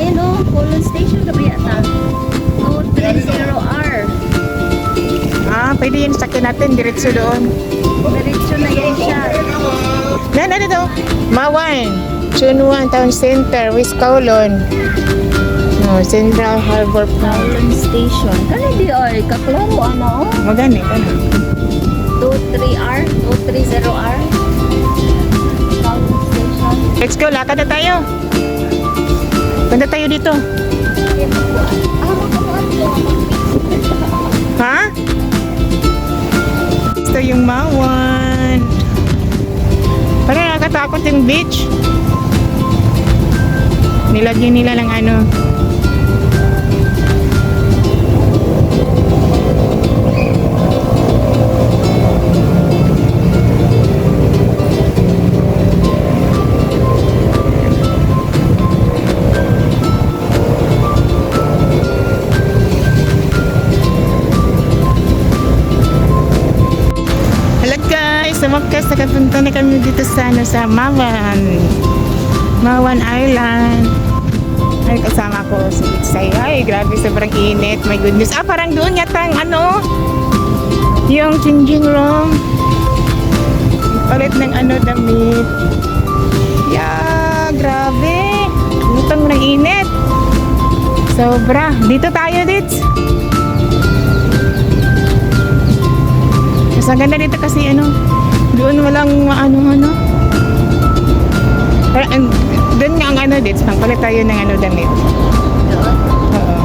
Ayun o, Colon Station gabi ata. 230R. Pwede yung sakyan natin, diretso doon. Diretso na yan siya. Ano to? Mawan, Chunwan Town Center, West Kowloon. Central Harbor Park. Colon Station. Kani di ay, kaklaro ano o? Magani, ano? 23R, 230R. Colon Station. Let's go, lakad na tayo. Punta tayo dito. Ha? Ito yung Mawan. Parang nakakatakot yung beach. Nilagyan nila ng ano. Sumakas, nakapunta na kami dito sa Mawan Island. Ay, kasama ko si Bitsay. Ay, grabe, sobrang init. My goodness. Parang doon yata ang yung changing room. Palit ng damit. Yeah, grabe. Lutang ng init. Sobra. Dito tayo, Dits. Mas ang ganda dito kasi doon walang doon nga ang dito palit tayo ng damit. Doon? Oo.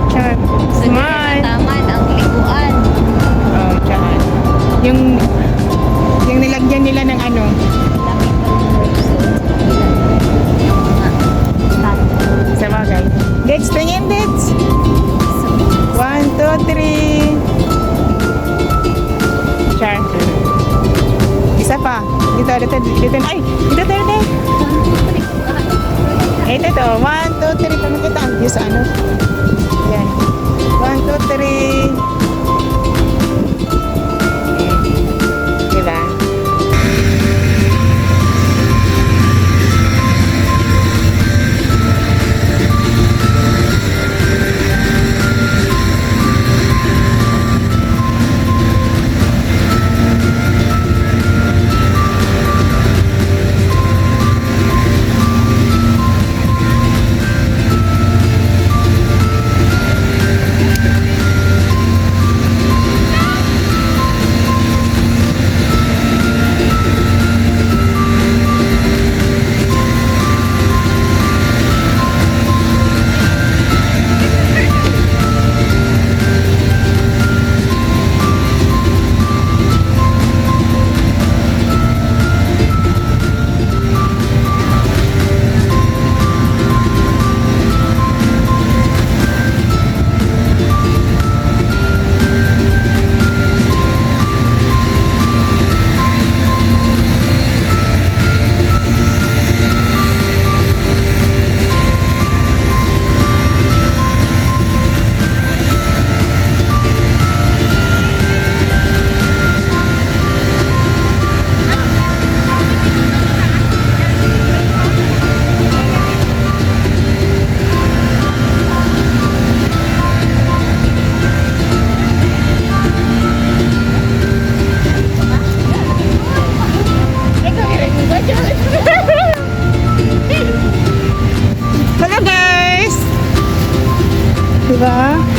Chan. Smile. Taman ang liguan. Oh, chan. Yung nilagyan nila ng sa bagay. Dates, tingin dates. 1, 2, 3. Char. Isa pa. Dito. Ay, dito. Ito. 1, 2, 3. Paano kita ang view sa Yan. 1, 2, 3. Diba? Hello guys! Diba?